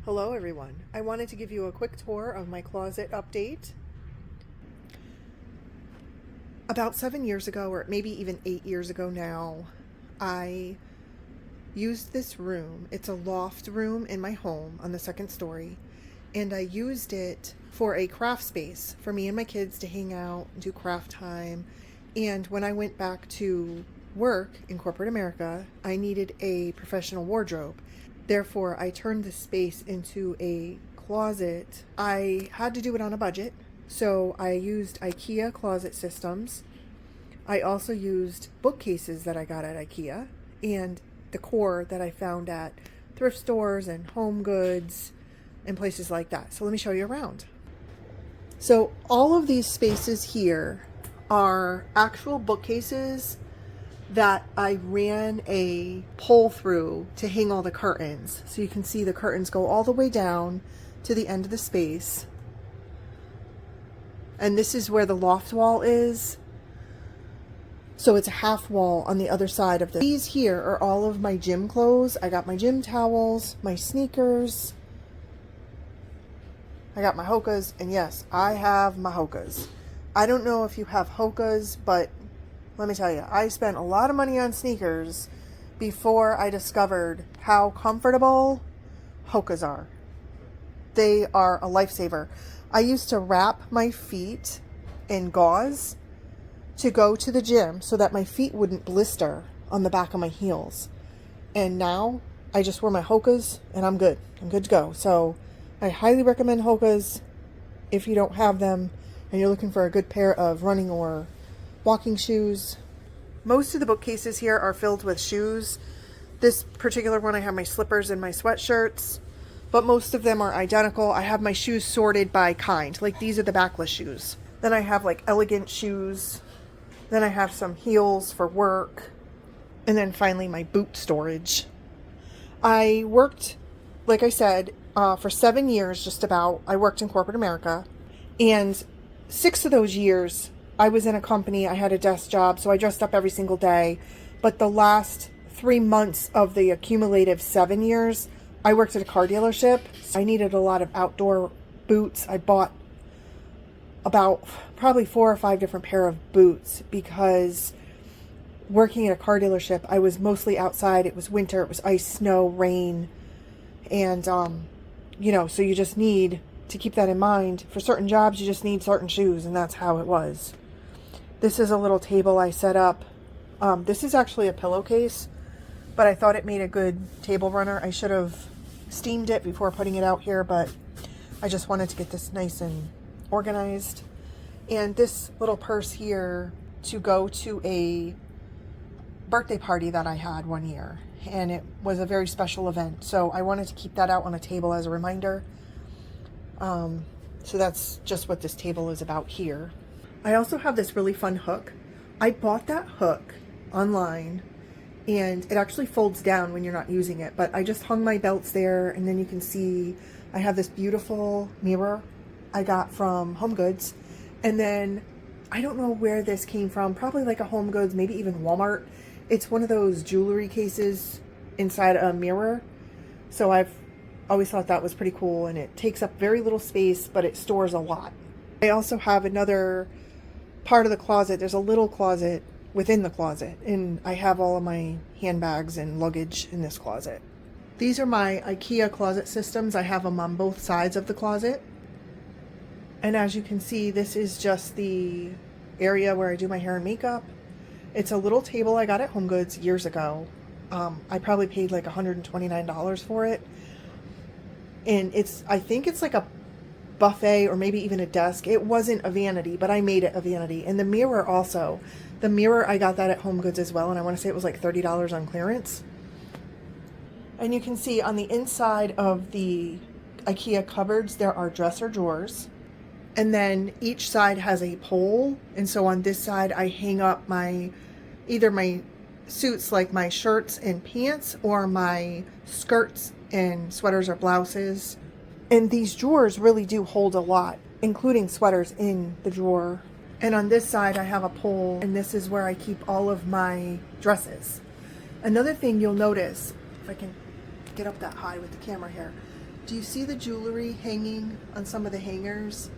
Hello everyone. I wanted to give you a quick tour of my closet update. About 7 years ago, or maybe even 8 years ago now, I used this room. It's a loft room in my home on the second story, and I used it for a craft space for me and my kids to hang out and do craft time. And when I went back to work in corporate America, I needed a professional wardrobe. Therefore, I turned the space into a closet. I had to do it on a budget, so I used IKEA closet systems. I also used bookcases that I got at IKEA and decor that I found at thrift stores and home goods and places like that. So let me show you around. So all of these spaces here are actual bookcases that I ran a pole through to hang all the curtains. So you can see the curtains go all the way down to the end of the space. And this is where the loft wall is. So it's a half wall on the other side of this. These here are all of my gym clothes. I got my gym towels, my sneakers. I got my Hokas, and yes, I have my Hokas. I don't know if you have Hokas, but let me tell you, I spent a lot of money on sneakers before I discovered how comfortable Hokas are. They are a lifesaver. I used to wrap my feet in gauze to go to the gym so that my feet wouldn't blister on the back of my heels. And now I just wear my Hokas and I'm good. I'm good to go. So I highly recommend Hokas if you don't have them and you're looking for a good pair of running or walking shoes. Most of the bookcases here are filled with shoes. This particular one, I have my slippers and my sweatshirts, but most of them are identical. I have my shoes sorted by kind. Like these are the backless shoes. Then I have like elegant shoes. Then I have some heels for work. And then finally my boot storage. I worked, like I said, for 7 years just about. I worked in corporate America. And 6 of those years, I was in a company, I had a desk job, so I dressed up every single day. But the last 3 months of the accumulative 7 years, I worked at a car dealership. I needed a lot of outdoor boots. I bought about probably 4 or 5 different pair of boots because working at a car dealership, I was mostly outside. It was winter, it was ice, snow, rain. And, so you just need to keep that in mind. For certain jobs, you just need certain shoes, and that's how it was. This is a little table I set up. This is actually a pillowcase, but I thought it made a good table runner. I should have steamed it before putting it out here, but I just wanted to get this nice and organized. And this little purse here to go to a birthday party that I had one year, and it was a very special event. So I wanted to keep that out on a table as a reminder. So that's just what this table is about here. I also have this really fun hook. I bought that hook online and it actually folds down when you're not using it, but I just hung my belts there, and then you can see I have this beautiful mirror I got from Home Goods. And then I don't know where this came from, probably like a Home Goods, maybe even Walmart. It's one of those jewelry cases inside a mirror. So I've always thought that was pretty cool, and it takes up very little space, but it stores a lot. I also have another part of the closet. There's a little closet within the closet, and I have all of my handbags and luggage in this closet. These are my IKEA closet systems. I have them on both sides of the closet. And as you can see, this is just the area where I do my hair and makeup. It's a little table I got at Home Goods years ago. I probably paid like $129 for it. And I think it's like a buffet or maybe even a desk. It wasn't a vanity, but I made it a vanity. And the mirror also. The mirror, I got that at Home Goods as well, and I want to say it was like $30 on clearance. And you can see on the inside of the IKEA cupboards, there are dresser drawers. And then each side has a pole. And so on this side, I hang up either my suits, like my shirts and pants, or my skirts and sweaters or blouses. And these drawers really do hold a lot, including sweaters in the drawer. And on this side, I have a pole, and this is where I keep all of my dresses. Another thing you'll notice, if I can get up that high with the camera here, Do you see the jewelry hanging on some of the hangers?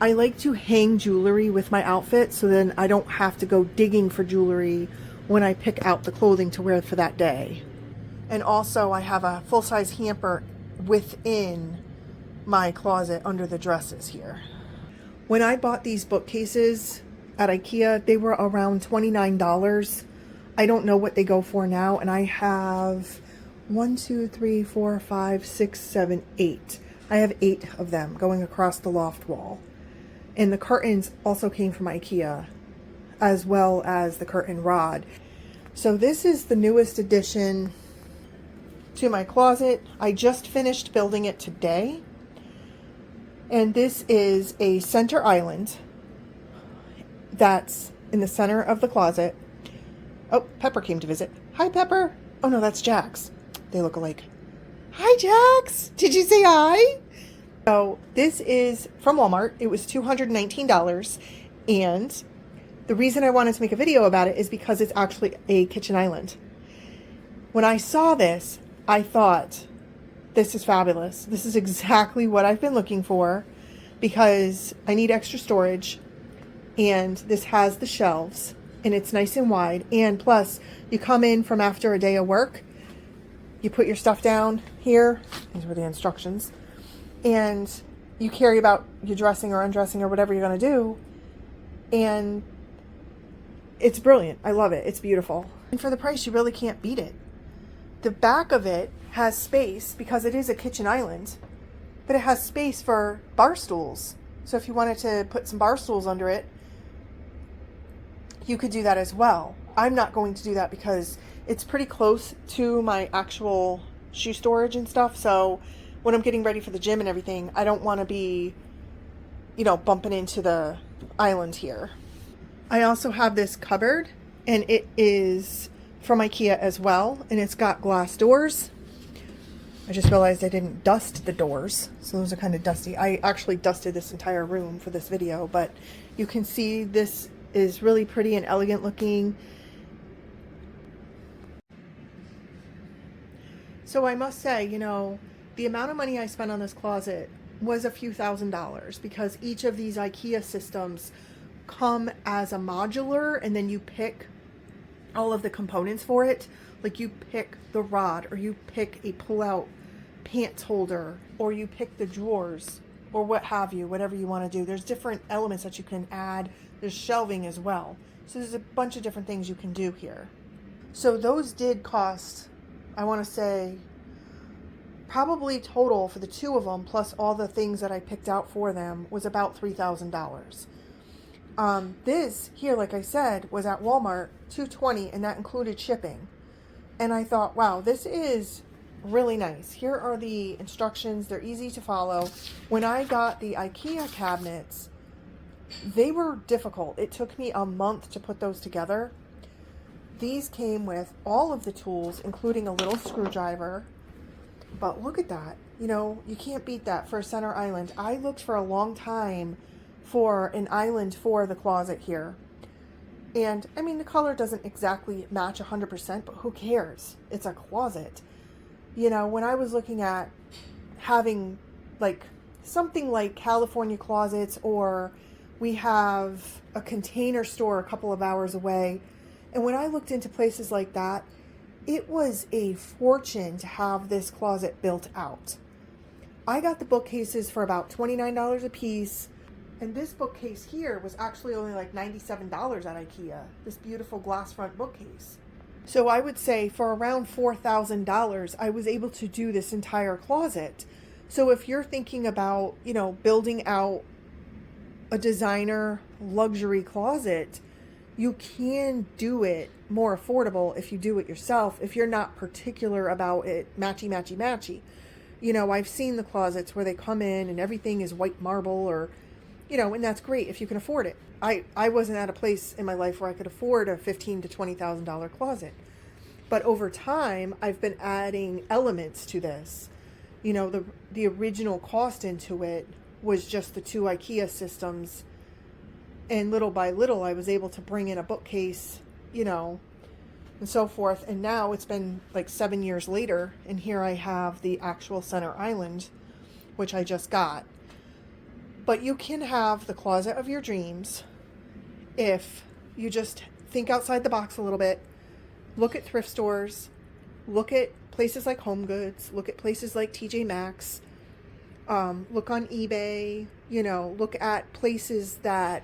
I like to hang jewelry with my outfit so then I don't have to go digging for jewelry when I pick out the clothing to wear for that day. And also I have a full-size hamper within my closet under the dresses here. When I bought these bookcases at IKEA, they were around $29. I don't know what they go for now, and I have 1, 2, 3, 4, 5, 6, 7, 8. I have 8 of them going across the loft wall. And the curtains also came from IKEA, as well as the curtain rod. So this is the newest addition to my closet. I just finished building it today. And this is a center island that's in the center of the closet. Oh, Pepper came to visit. Hi, Pepper. Oh, no, that's Jax. They look alike. Hi, Jax. Did you say hi? So this is from Walmart. It was $219. And the reason I wanted to make a video about it is because it's actually a kitchen island. When I saw this, I thought, this is fabulous. This is exactly what I've been looking for because I need extra storage. And this has the shelves and it's nice and wide. And plus, you come in from after a day of work, you put your stuff down here. These were the instructions. And you carry about your dressing or undressing or whatever you're going to do. And it's brilliant. I love it. It's beautiful. And for the price, you really can't beat it. The back of it has space because it is a kitchen island, but it has space for bar stools. So if you wanted to put some bar stools under it, you could do that as well. I'm not going to do that because it's pretty close to my actual shoe storage and stuff. So when I'm getting ready for the gym and everything, I don't want to be, bumping into the island here. I also have this cupboard, and it is from IKEA as well, and it's got glass doors. I just realized I didn't dust the doors, so those are kind of dusty. I actually dusted this entire room for this video, but you can see this is really pretty and elegant looking. So I must say, the amount of money I spent on this closet was a few $1,000s because each of these IKEA systems come as a modular, and then you pick all of the components for it. Like you pick the rod, or you pick a pull-out pants holder, or you pick the drawers, or what have you, whatever you want to do. There's different elements that you can add. There's shelving as well. So there's a bunch of different things you can do here. So those did cost, I want to say, probably total for the two of them, plus all the things that I picked out for them, was about $3,000. This here, like I said, was at Walmart, $220, and that included shipping. And I thought, wow, this is really nice. Here are the instructions. They're easy to follow. When I got the IKEA cabinets, they were difficult. It took me a month to put those together. These came with all of the tools, including a little screwdriver. But look at that. You can't beat that for a center island. I looked for a long time for an island for the closet here. And I mean, the color doesn't exactly match 100%, but who cares? It's a closet. When I was looking at having like something like California closets, or we have a Container Store a couple of hours away. And when I looked into places like that, it was a fortune to have this closet built out. I got the bookcases for about $29 a piece. And this bookcase here was actually only like $97 at IKEA. This beautiful glass front bookcase. So I would say for around $4,000, I was able to do this entire closet. So if you're thinking about, building out a designer luxury closet, you can do it more affordable if you do it yourself, if you're not particular about it matchy, matchy, matchy. I've seen the closets where they come in and everything is white marble, or and that's great if you can afford it. I wasn't at a place in my life where I could afford a $15,000 to $20,000 closet. But over time, I've been adding elements to this. The original cost into it was just the 2 IKEA systems. And little by little, I was able to bring in a bookcase, and so forth. And now it's been like 7 years later, and here I have the actual center island, which I just got. But you can have the closet of your dreams if you just think outside the box a little bit, look at thrift stores, look at places like Home Goods, look at places like TJ Maxx, look on eBay, look at places that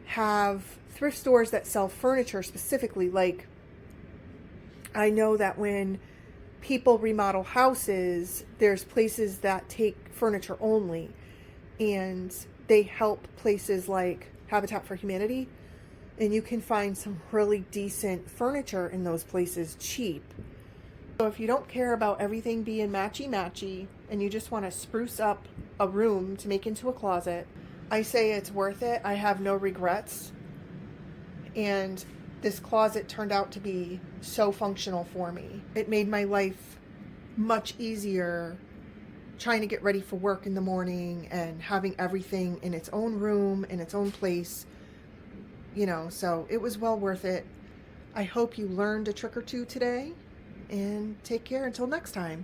have thrift stores that sell furniture specifically. Like, I know that when people remodel houses, there's places that take furniture only, and they help places like Habitat for Humanity, and you can find some really decent furniture in those places cheap. So if you don't care about everything being matchy-matchy and you just want to spruce up a room to make into a closet, I say it's worth it. I have no regrets. And this closet turned out to be so functional for me. It made my life much easier trying to get ready for work in the morning and having everything in its own room, in its own place. So it was well worth it. I hope you learned a trick or two today, and take care until next time.